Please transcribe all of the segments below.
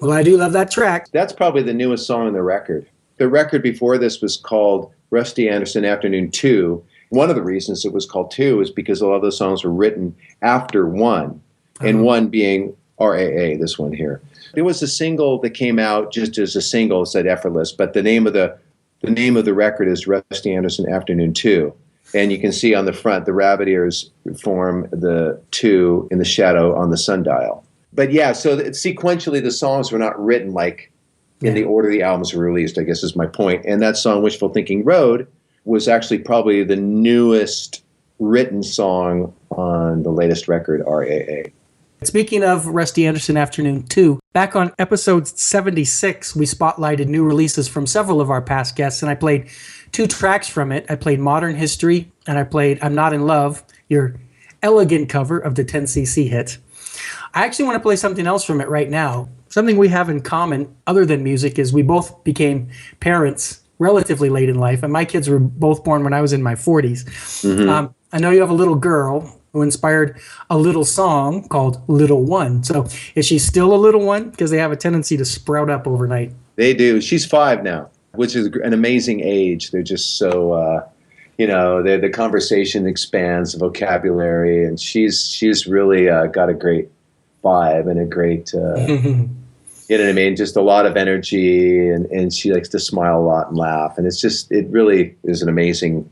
Well, I do love that track. That's probably the newest song on the record. The record before this was called Rusty Anderson Afternoon 2. One of the reasons it was called 2 is because a lot of those songs were written after 1, and 1 being RAA, this one here. There was a single that came out just as a single, it said Effortless, but the name of the record is Rusty Anderson Afternoon 2. And you can see on the front, the rabbit ears form the 2 in the shadow on the sundial. But yeah, so sequentially, the songs were not written like in the order the albums were released, I guess is my point. And that song, Wishful Thinking Road, was actually probably the newest written song on the latest record, RAA. Speaking of Rusty Anderson Afternoon 2, back on episode 76, we spotlighted new releases from several of our past guests, and I played 2 tracks from it. I played Modern History, and I played I'm Not in Love, your elegant cover of the 10cc hit. I actually want to play something else from it right now. Something we have in common, other than music, is we both became parents relatively late in life, and my kids were both born when I was in my 40s. Mm-hmm. I know you have a little girl who inspired a little song called Little One. So is she still a little one? Because they have a tendency to sprout up overnight. They do. She's 5 now, which is an amazing age. They're just so, the conversation expands, the vocabulary, and she's really got a great vibe and a great, you know what I mean? Just a lot of energy, and she likes to smile a lot and laugh. And it really is an amazing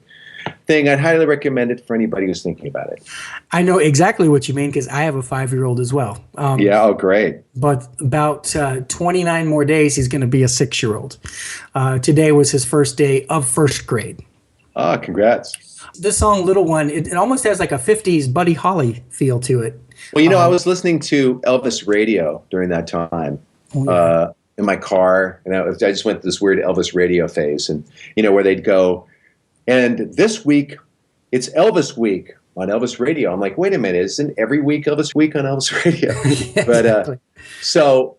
thing. I'd highly recommend it for anybody who's thinking about it. I know exactly what you mean because I have a 5-year-old as well. Great. But about 29 more days, he's going to be a 6-year-old. Today was his first day of first grade. Congrats. This song, Little One, it almost has like a 50s Buddy Holly feel to it. Well, I was listening to Elvis radio during that time in my car, and I just went through this weird Elvis radio phase, and where they'd go, and this week it's Elvis week on Elvis radio. I'm like, wait a minute, isn't every week Elvis week on Elvis radio? Yeah, but exactly.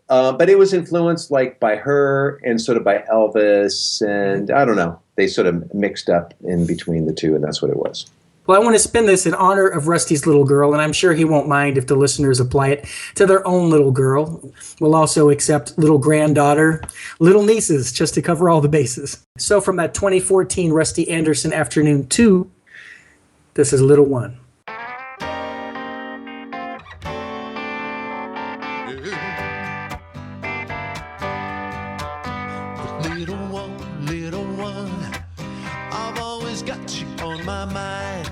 But it was influenced like by her and sort of by Elvis, and I don't know, they sort of mixed up in between the two, and that's what it was. Well, I want to spin this in honor of Rusty's little girl, and I'm sure he won't mind if the listeners apply it to their own little girl. We'll also accept little granddaughter, little nieces, just to cover all the bases. So from that 2014 Rusty Anderson Afternoon 2, this is Little One. Little one, I've always got you on my mind.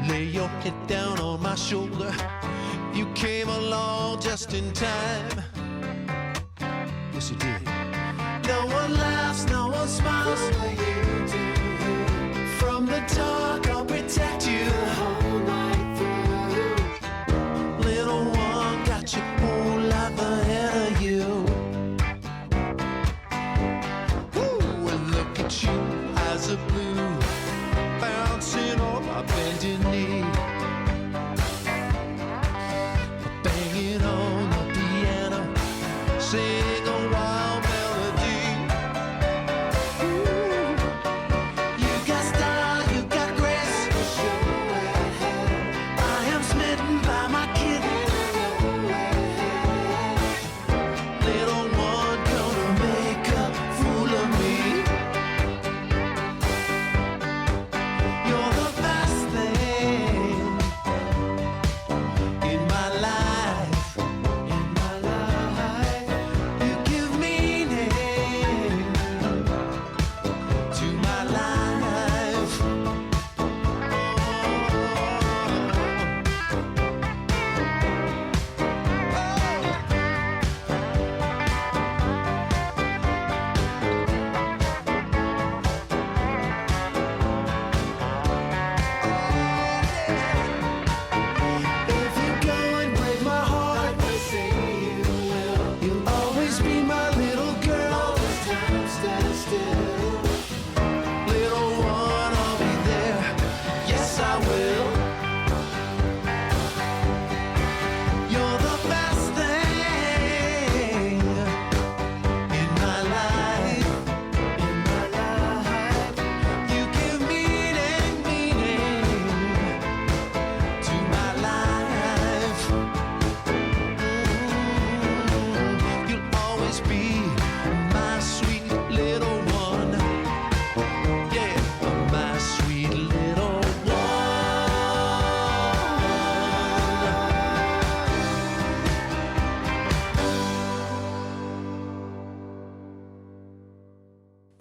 Lay your head down on my shoulder. You came along just in time. Yes, you did. No one laughs, no one smiles like you do. From the dark, I'll protect you the whole night through. Little one, got your whole life ahead of you. Ooh, and look at you, eyes of blue, bouncing on my bending knee. Banging on the piano, sing a wild melody. Ooh, you got style, you got grace.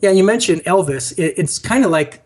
Yeah, you mentioned Elvis. It's kind of like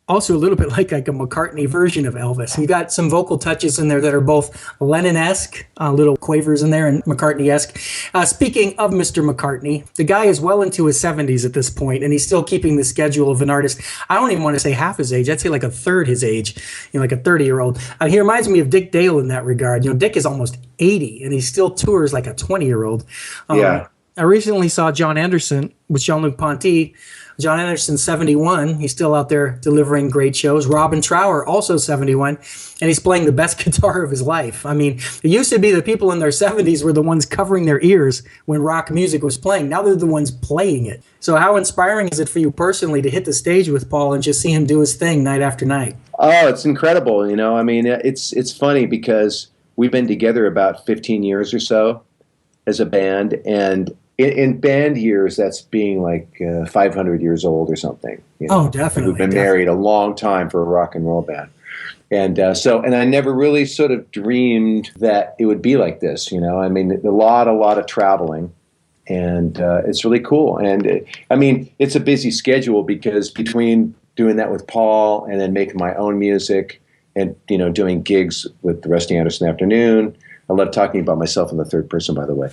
also a little bit like a McCartney version of Elvis. You got some vocal touches in there that are both Lennon-esque, little quavers in there, and McCartney-esque. Speaking of Mr. McCartney, the guy is well into his 70s at this point, and he's still keeping the schedule of an artist. I don't even want to say half his age. I'd say like a third his age, like a 30-year-old. He reminds me of Dick Dale in that regard. Dick is almost 80, and he still tours like a 20-year-old. Yeah. I recently saw John Anderson with Jean-Luc Ponty. John Anderson's 71. He's still out there delivering great shows. Robin Trower, also 71, and he's playing the best guitar of his life. I mean, it used to be the people in their 70s were the ones covering their ears when rock music was playing. Now they're the ones playing it. So how inspiring is it for you personally to hit the stage with Paul and just see him do his thing night after night? Oh, it's incredible. I mean, it's funny because we've been together about 15 years or so as a band, and in band years, that's being like 500 years old or something. Oh, definitely. We've been married a long time for a rock and roll band. And and I never really sort of dreamed that it would be like this, I mean, a lot of traveling, and it's really cool. And I mean, it's a busy schedule because between doing that with Paul and then making my own music and, doing gigs with the Rusty Anderson Afternoon. I love talking about myself in the third person, by the way.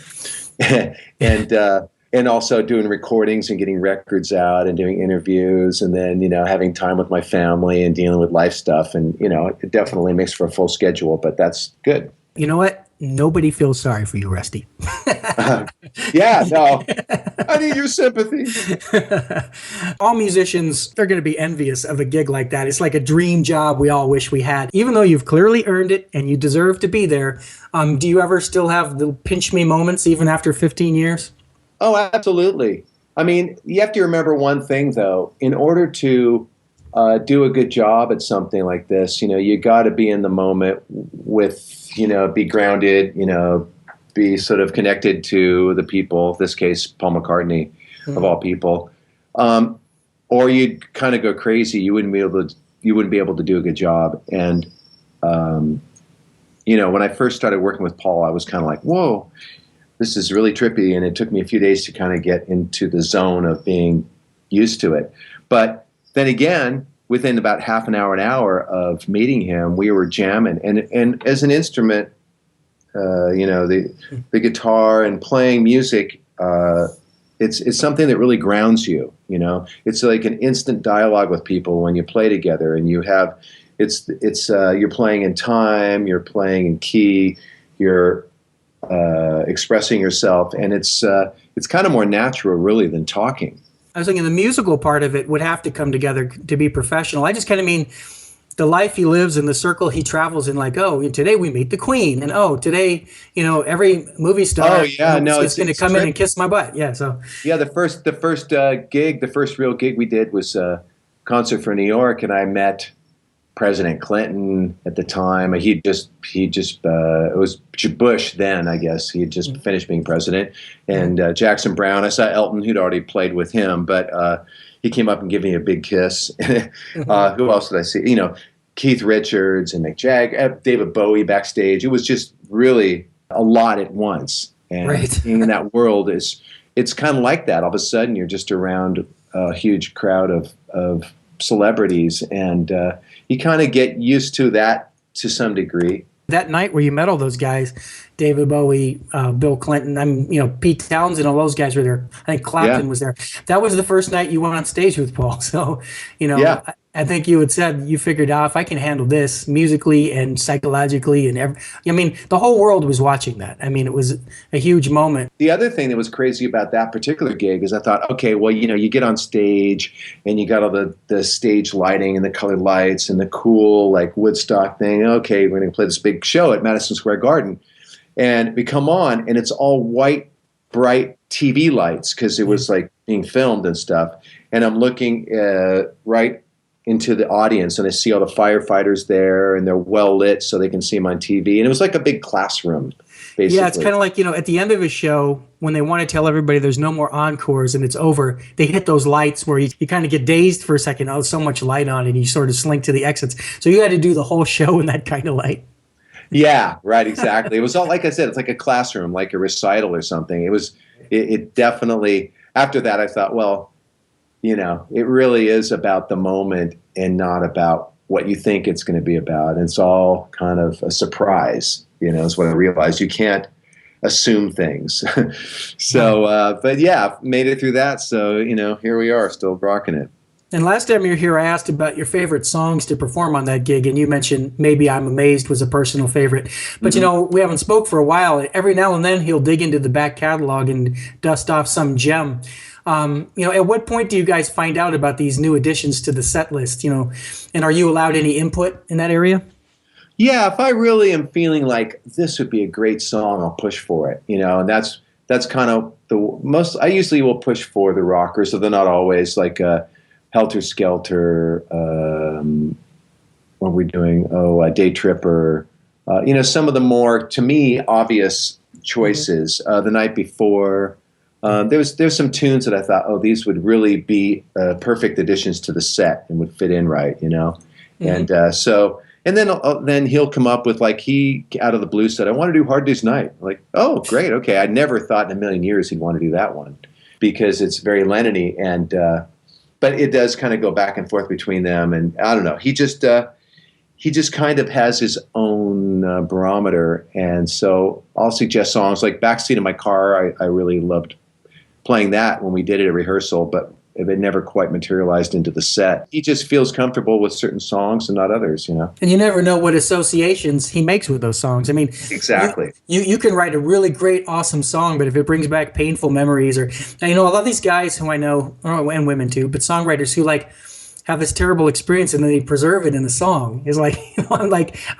and also doing recordings and getting records out and doing interviews, and then having time with my family and dealing with life stuff, and it definitely makes for a full schedule, but that's good. You know what? Nobody feels sorry for you, Rusty. Yeah, no, I need your sympathy. All musicians, they're going to be envious of a gig like that. It's like a dream job we all wish we had. Even though you've clearly earned it and you deserve to be there, do you ever still have the pinch me moments even after 15 years? Oh, absolutely. I mean, you have to remember one thing, though. In order to do a good job at something like this, you got to be in the moment with, be grounded, be sort of connected to the people, in this case, Paul McCartney, of all people. Or you'd kind of go crazy. You wouldn't be able to do a good job. And, when I first started working with Paul, I was kind of like, whoa, this is really trippy. And it took me a few days to kind of get into the zone of being used to it. But then again, within about half an hour of meeting him, we were jamming. And as an instrument, the guitar and playing music, it's something that really grounds you. It's like an instant dialogue with people when you play together, and you have, you're playing in time, you're playing in key, you're expressing yourself, and it's kind of more natural, really, than talking. I was thinking the musical part of it would have to come together to be professional. I just kind of mean the life he lives and the circle he travels in, like, oh, today we meet the Queen, and oh, today, every movie star is going to come in and kiss my butt. Yeah, so. Yeah, the first real gig we did was a concert for New York, and I met President Clinton at the time. It was Bush then, I guess. He had just finished being president. And Jackson Browne, I saw Elton, who'd already played with him, but he came up and gave me a big kiss. Who else did I see? Keith Richards and Mick Jagger, David Bowie backstage. It was just really a lot at once. And being in that world it's kind of like that. All of a sudden, you're just around a huge crowd of celebrities, and you kind of get used to that to some degree. That night where you met all those guys, David Bowie, Bill Clinton, Pete Townsend, all those guys were there. I think Clapton was there. That was the first night you went on stage with Paul. So, I think you had said you figured out if I can handle this musically and psychologically and the whole world was watching that. I mean, it was a huge moment. The other thing that was crazy about that particular gig is I thought, okay, well, you get on stage and you got all the stage lighting and the colored lights and the cool like Woodstock thing. Okay, we're going to play this big show at Madison Square Garden. And we come on and it's all white, bright TV lights because it was like being filmed and stuff. And I'm looking right into the audience, and I see all the firefighters there, and they're well lit so they can see them on TV. And it was like a big classroom, basically. Yeah, it's kind of like, at the end of a show, when they want to tell everybody there's no more encores and it's over, they hit those lights where you kind of get dazed for a second. Oh, there's so much light on, and you sort of slink to the exits. So you had to do the whole show in that kind of light. Yeah, right, exactly. It was all, like I said, it's like a classroom, like a recital or something. It definitely, after that I thought, well, it really is about the moment and not about what you think it's going to be about. And it's all kind of a surprise, is what I realized. You can't assume things. So, but yeah, made it through that. So, here we are, still rocking it. And last time you were here, I asked about your favorite songs to perform on that gig, and you mentioned Maybe I'm Amazed was a personal favorite. But, we haven't spoke for a while. Every now and then he'll dig into the back catalog and dust off some gem. At what point do you guys find out about these new additions to the set list, and are you allowed any input in that area? Yeah, if I really am feeling like this would be a great song, I'll push for it, and that's kind of the most. I usually will push for the rockers, so they're not always like Helter Skelter. What are we doing? Day Tripper. Some of the more, to me, obvious choices. The Night Before. There's some tunes that I thought, these would really be perfect additions to the set and would fit in right, And then he'll come up with, like, he out of the blue said, I want to do Hard Day's Night. I'm like, oh, great, okay. I never thought in a million years he'd want to do that one because it's very Lennon-y, and but it does kind of go back and forth between them, and I don't know. He just kind of has his own barometer, and so I'll suggest songs like Backseat of My Car. I really loved playing that when we did it at rehearsal, but it never quite materialized into the set. He just feels comfortable with certain songs and not others, And you never know what associations he makes with those songs. I mean, exactly. You can write a really great, awesome song, but if it brings back painful memories, or a lot of these guys who I know, and women too, but songwriters who have this terrible experience and then they preserve it in the song. It's like,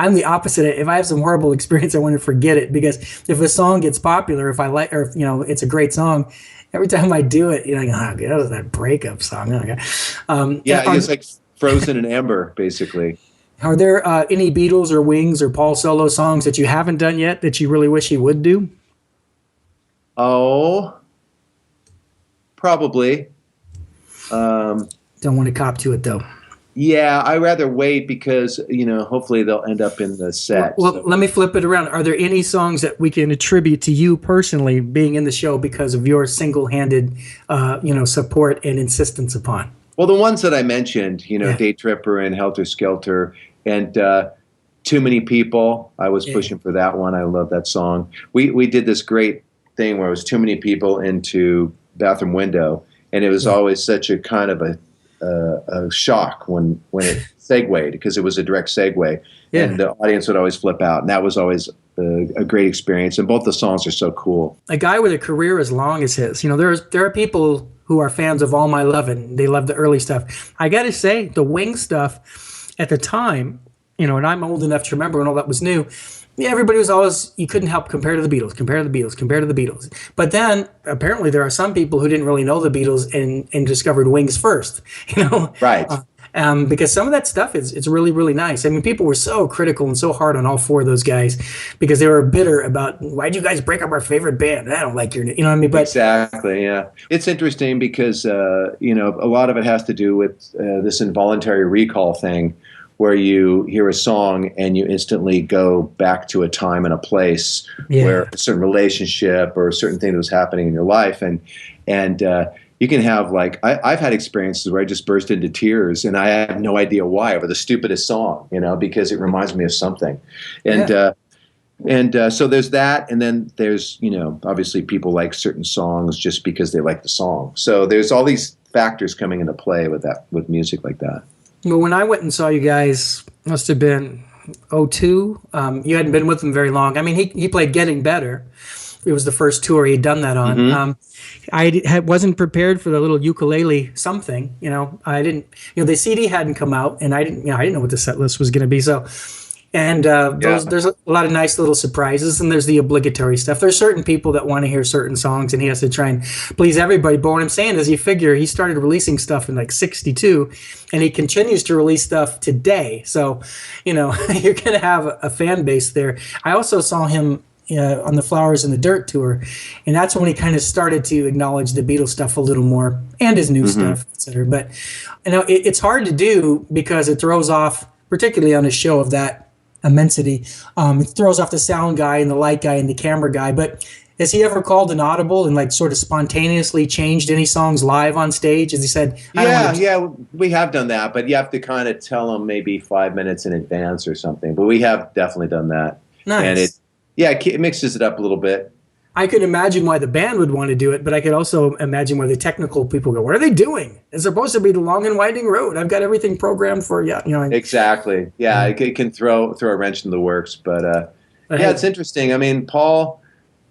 I'm the opposite. If I have some horrible experience, I want to forget it, because if a song gets popular, if I like, or it's a great song, every time I do it, you're like, that was that breakup song. It's like Frozen in Amber, basically. Are there any Beatles or Wings or Paul solo songs that you haven't done yet that you really wish you would do? Oh, probably. Don't want to cop to it, though. Yeah, I'd rather wait because, hopefully they'll end up in the set. Well, let me flip it around. Are there any songs that we can attribute to you personally being in the show because of your single-handed, support and insistence upon? Well, the ones that I mentioned, Day Tripper and Helter Skelter and Too Many People, I was pushing for that one. I love that song. We did this great thing where it was Too Many People into Bathroom Window, and it was always such a kind of a shock when it segued, because it was a direct segue, and the audience would always flip out, and that was always a great experience. And both the songs are so cool. A guy with a career as long as his, there are people who are fans of All My Lovin'. They love the early stuff. I got to say, the Wing stuff at the time, and I'm old enough to remember when all that was new. Yeah, everybody was always, you couldn't help compare to the Beatles, compare to the Beatles, compare to the Beatles. But then apparently there are some people who didn't really know the Beatles and discovered Wings first, Right. Because some of that stuff it's really, really nice. I mean, people were so critical and so hard on all four of those guys because they were bitter about, why'd you guys break up our favorite band? I don't like your, what I mean? But exactly, yeah. It's interesting because, a lot of it has to do with this involuntary recall thing, where you hear a song and you instantly go back to a time and a place where a certain relationship or a certain thing that was happening in your life. And you can have, like, I've had experiences where I just burst into tears and I have no idea why, over the stupidest song, because it reminds me of something. And so there's that. And then there's, obviously people like certain songs just because they like the song. So there's all these factors coming into play with music like that. Well, when I went and saw you guys, must have been '02. You hadn't been with him very long. I mean, he played Getting Better. It was the first tour he'd done that on. Mm-hmm. I wasn't prepared for the little ukulele something. I didn't. The CD hadn't come out, and I didn't know what the set list was going to be. So. And there's a lot of nice little surprises, and there's the obligatory stuff. There's certain people that want to hear certain songs, and he has to try and please everybody. But what I'm saying is, you figure he started releasing stuff in like '62, and he continues to release stuff today. So, you're going to have a fan base there. I also saw him on the Flowers in the Dirt tour, and that's when he kind of started to acknowledge the Beatles stuff a little more, and his new stuff, etc. But it's hard to do because it throws off, particularly on a show of that immensity. It throws off the sound guy and the light guy and the camera guy. But has he ever called an audible and like sort of spontaneously changed any songs live on stage? As he said, I don't Yeah, want to. yeah, we have done that, but you have to kind of tell them maybe 5 minutes in advance or something. But we have definitely done that, and Nice. it mixes it up a little bit. I could imagine why the band would want to do it, but I could also imagine why the technical people go, "What are they doing? It's supposed to be the long and winding road. I've got everything programmed for you." You know. Exactly. Yeah, it can throw a wrench in the works, but yeah, it's interesting. I mean, Paul,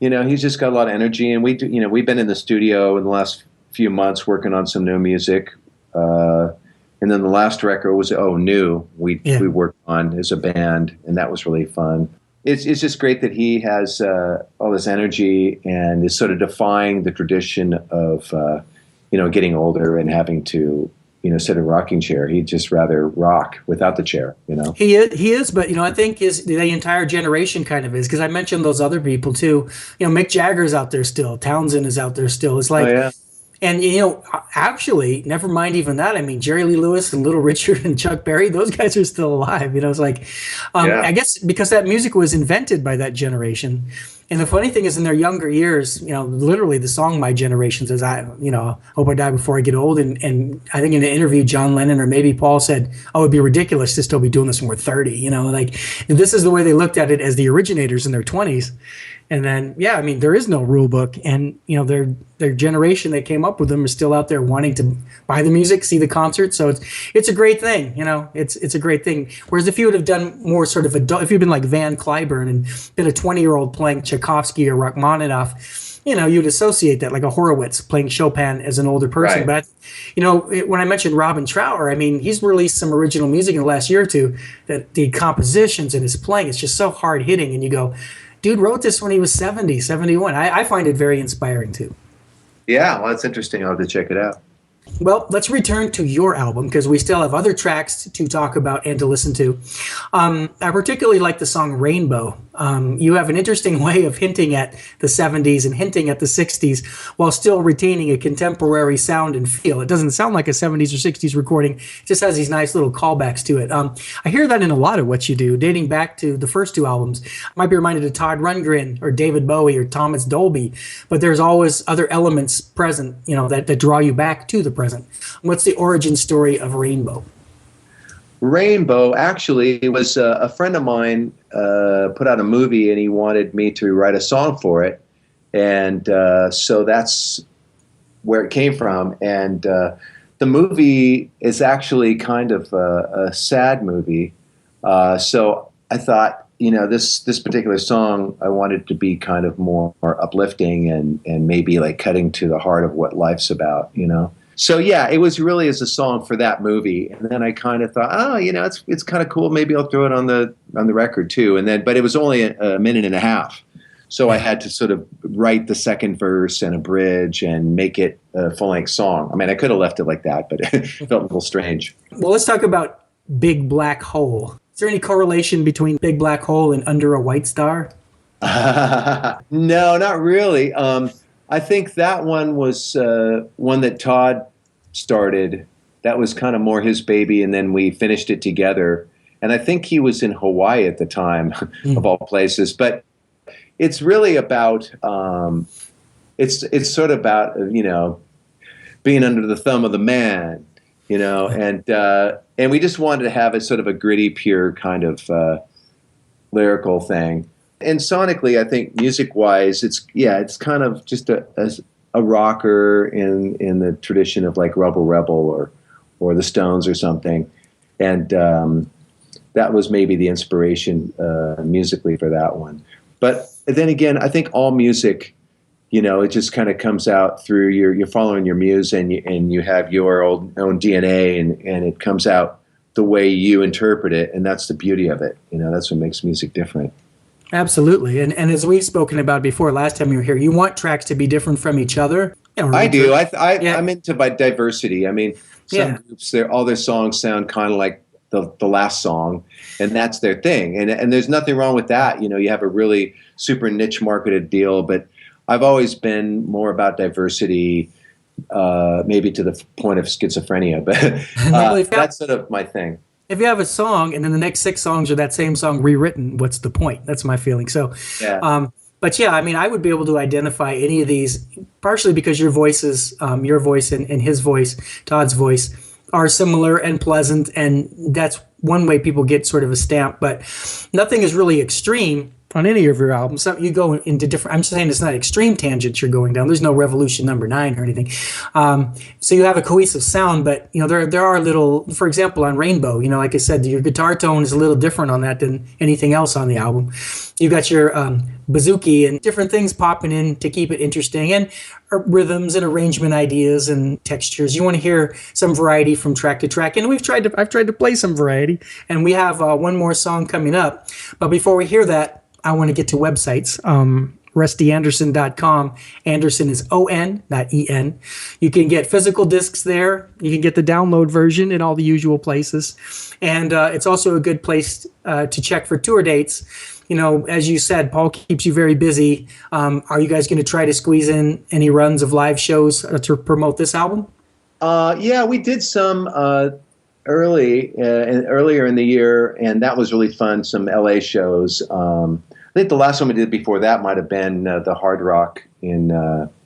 he's just got a lot of energy, and we've been in the studio in the last few months working on some new music, and then the last record was new. We worked on as a band, and that was really fun. It's just great that he has all this energy and is sort of defying the tradition of getting older and having to sit in a rocking chair. He'd just rather rock without the chair. He is, but I think the entire generation kind of is, because I mentioned those other people too. Mick Jagger's out there still, Townsend is out there still. It's like, Oh yeah. and actually, never mind even that. I mean, Jerry Lee Lewis and Little Richard and Chuck Berry, those guys are still alive. It's like, Yeah. I guess because that music was invented by that generation. And the funny thing is, in their younger years, literally the song "My Generation" says, "I, hope I die before I get old." And I think in an interview, John Lennon or maybe Paul said, "Oh, it'd be ridiculous to still be doing this when we're 30." Like this is the way they looked at it as the originators in their 20s. And then, yeah, I mean, there is no rule book, and their generation that came up with them is still out there wanting to buy the music, see the concert. So it's a great thing, it's a great thing. Whereas if you would have done more sort of adult, if you'd been like Van Cliburn and been a 20-year-old playing Tchaikovsky or Rachmaninoff, you'd associate that, like a Horowitz playing Chopin as an older person. Right. But when I mentioned Robin Trower, I mean, he's released some original music in the last year or two that the compositions and his playing, it's just so hard hitting, and you go, dude wrote this when he was 70, 71. I find it very inspiring too. Yeah, well, that's interesting. I'll have to check it out. Well, let's return to your album, because we still have other tracks to talk about and to listen to. I particularly like the song Rainbow. You have an interesting way of hinting at the 70s and hinting at the 60s while still retaining a contemporary sound and feel. It doesn't sound like a 70s or 60s recording. It just has these nice little callbacks to it. I hear that in a lot of what you do, dating back to the first two albums. I might be reminded of Todd Rundgren or David Bowie or Thomas Dolby, but there's always other elements present, that draw you back to the present. What's the origin story of Rainbow? Rainbow, actually, it was a friend of mine put out a movie, and he wanted me to write a song for it. And so that's where it came from. And the movie is actually kind of a sad movie. So I thought, this particular song, I wanted to be kind of more uplifting and maybe like cutting to the heart of what life's about, So yeah, it was really as a song for that movie, and then I kind of thought, it's kind of cool. Maybe I'll throw it on the record too. And then, but it was only a minute and a half, so I had to sort of write the second verse and a bridge and make it a full length song. I mean, I could have left it like that, but it felt a little strange. Well, let's talk about Big Black Hole. Is there any correlation between Big Black Hole and Under a White Star? No, not really. I think that one was one that Todd started. That was kind of more his baby, and then we finished it together. And I think he was in Hawaii at the time, of all places. But it's really about it's sort of about being under the thumb of the man, and we just wanted to have a sort of a gritty, pure kind of lyrical thing. And sonically, I think music-wise, it's kind of just a rocker in the tradition of like Rebel Rebel or the Stones or something. And that was maybe the inspiration musically for that one. But then again, I think all music, it just kind of comes out through you're following your muse, and you have your own DNA, and it comes out the way you interpret it, and that's the beauty of it. That's what makes music different. Absolutely. And as we've spoken about before, last time you were here, you want tracks to be different from each other. I do. I'm into diversity. I mean, some groups, all their songs sound kind of like the last song, and that's their thing. And there's nothing wrong with that. You have a really super niche marketed deal, but I've always been more about diversity, maybe to the point of schizophrenia, but that's sort of my thing. if you have a song and then the next 6 songs are that same song rewritten, what's the point? That's my feeling. So, Yeah. but yeah, I mean, I would be able to identify any of these, partially because your voices, your voice and his voice, Todd's voice, are similar and pleasant, and that's one way people get sort of a stamp. But nothing is really extreme on any of your albums. So you go into different. I'm just saying it's not extreme tangents you're going down. There's no Revolution Number 9 or anything. So you have a cohesive sound, but you know there are little. For example, on Rainbow, you know, like I said, your guitar tone is a little different on that than anything else on the album. You got your bouzouki and different things popping in to keep it interesting, and rhythms and arrangement ideas and textures. You want to hear some variety from track to track, and I've tried to play some variety, and we have one more song coming up. But before we hear that, I want to get to websites. RustyAnderson.com. Anderson is O-N, not E-N. You can get physical discs there. You can get the download version in all the usual places. And it's also a good place to check for tour dates. You know, as you said, Paul keeps you very busy. Are you guys going to try to squeeze in any runs of live shows to promote this album? Yeah, we did some earlier in the year, and that was really fun. Some LA shows. I think the last one we did before that might have been the Hard Rock in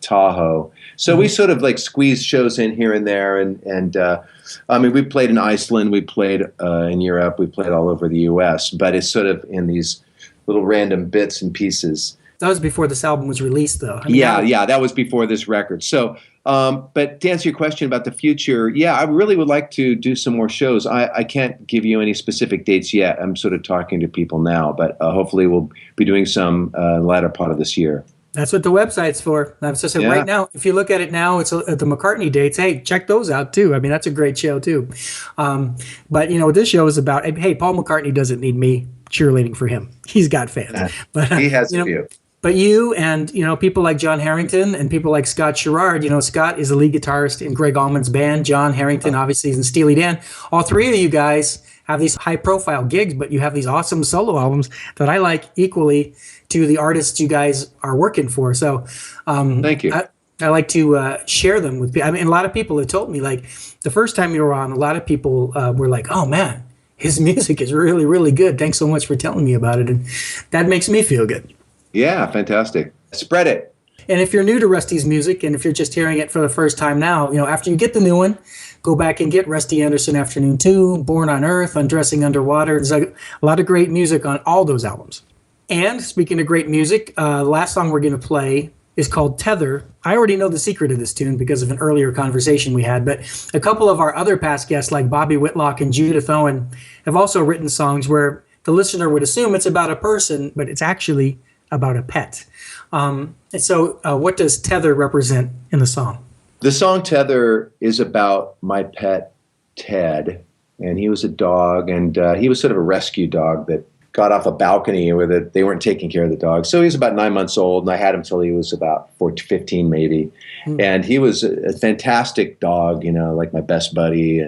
Tahoe. So we sort of like squeezed shows in here and there, and I mean, we played in Iceland, we played in Europe, we played all over the U.S., but it's sort of in these little random bits and pieces. That was before this album was released, though. I mean, yeah, that was before this record. So, but to answer your question about the future, yeah, I really would like to do some more shows. I can't give you any specific dates yet. I'm sort of talking to people now, but hopefully we'll be doing some latter part of this year. That's what the website's for. I was just saying, right now, if you look at it now, it's at the McCartney dates. Hey, check those out too. I mean, that's a great show too. But you know, this show is about, hey, Paul McCartney doesn't need me cheerleading for him. He's got fans. But he has a few. But you and, you know, people like John Harrington and people like Scott Sherrard, you know, Scott is the lead guitarist in Greg Allman's band. John Harrington, obviously, is in Steely Dan. All three of you guys have these high-profile gigs, but you have these awesome solo albums that I like equally to the artists you guys are working for. So thank you. I like to share them with people. I mean, a lot of people have told me, like, the first time you were on, a lot of people were like, oh, man, his music is really, really good. Thanks so much for telling me about it. And that makes me feel good. Yeah, fantastic. Spread it. And if you're new to Rusty's music, and if you're just hearing it for the first time now, you know, after you get the new one, go back and get Rusty Anderson Afternoon 2, Born on Earth, Undressing Underwater. There's a lot of great music on all those albums. And speaking of great music, the last song we're going to play is called Tether. I already know the secret of this tune because of an earlier conversation we had, but a couple of our other past guests like Bobby Whitlock and Judith Owen have also written songs where the listener would assume it's about a person, but it's actually about a pet. And so what does Tether represent in the song? The song Tether is about my pet, Ted, and he was a dog, and he was sort of a rescue dog that got off a balcony where they weren't taking care of the dog. So he was about 9 months old, and I had him till he was about 15 maybe. And he was a fantastic dog, you know, like my best buddy.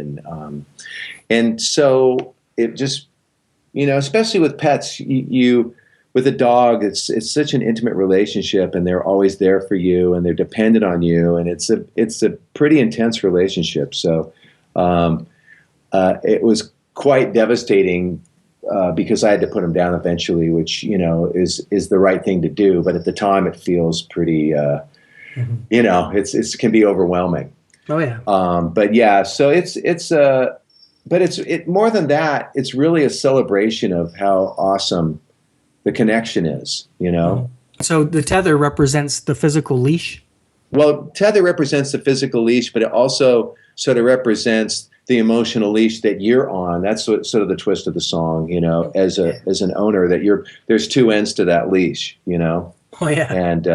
And so it just, you know, especially with pets, you with a dog, it's such an intimate relationship, and they're always there for you, and they're dependent on you, and it's a pretty intense relationship. So it was quite devastating because I had to put him down eventually, which, you know, is the right thing to do. But at the time, it feels pretty, you know, it can be overwhelming. Oh yeah. But yeah, so but it's more than that. It's really a celebration of how awesome the connection is, you know? So the tether represents the physical leash? Well, tether represents the physical leash, but it also sort of represents the emotional leash that you're on. That's sort of the twist of the song, you know, as an owner, that there's two ends to that leash, you know? Oh, yeah. And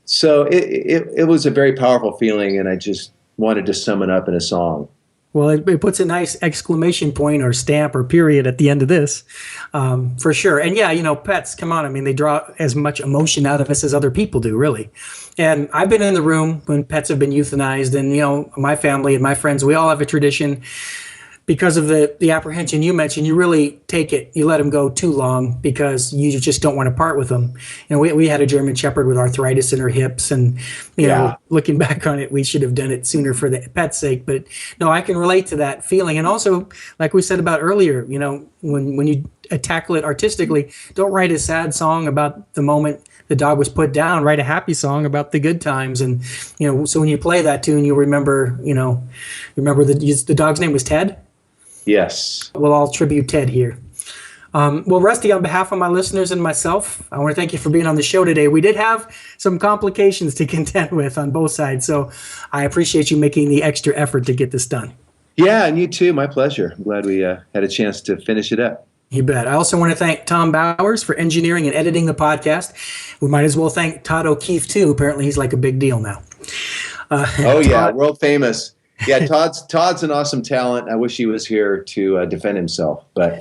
so it was a very powerful feeling, and I just wanted to sum it up in a song. Well, it puts a nice exclamation point or stamp or period at the end of this, for sure. And yeah, you know, pets, come on. I mean, they draw as much emotion out of us as other people do, really. And I've been in the room when pets have been euthanized, and, you know, my family and my friends, we all have a tradition because of the apprehension you mentioned, you really take it, you let them go too long because you just don't want to part with them. You know, we had a German Shepherd with arthritis in her hips, and, you know, looking back on it, we should have done it sooner for the pet's sake. But no, I can relate to that feeling. And also, like we said about earlier, you know, when you tackle it artistically, don't write a sad song about the moment the dog was put down. Write a happy song about the good times. And, you know, so when you play that tune, you'll remember the dog's name was Ted. Yes. We'll all tribute Ted here. Well, Rusty, on behalf of my listeners and myself, I want to thank you for being on the show today. We did have some complications to contend with on both sides, so I appreciate you making the extra effort to get this done. Yeah, and you too. My pleasure. I'm glad we had a chance to finish it up. You bet. I also want to thank Tom Bowers for engineering and editing the podcast. We might as well thank Todd O'Keefe, too. Apparently, he's like a big deal now. Yeah, world famous. Yeah, Todd's an awesome talent. I wish he was here to defend himself. But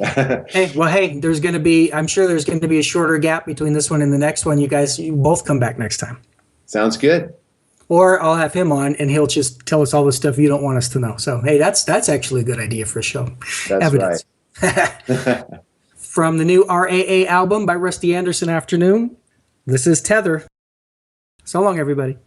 there's going to be, I'm sure there's going to be a shorter gap between this one and the next one. You both come back next time. Sounds good. Or I'll have him on, and he'll just tell us all the stuff you don't want us to know. So, hey, that's actually a good idea for a show. That's Evidence. Right. From the new RAA album by Rusty Anderson Afternoon, this is Tether. So long, everybody.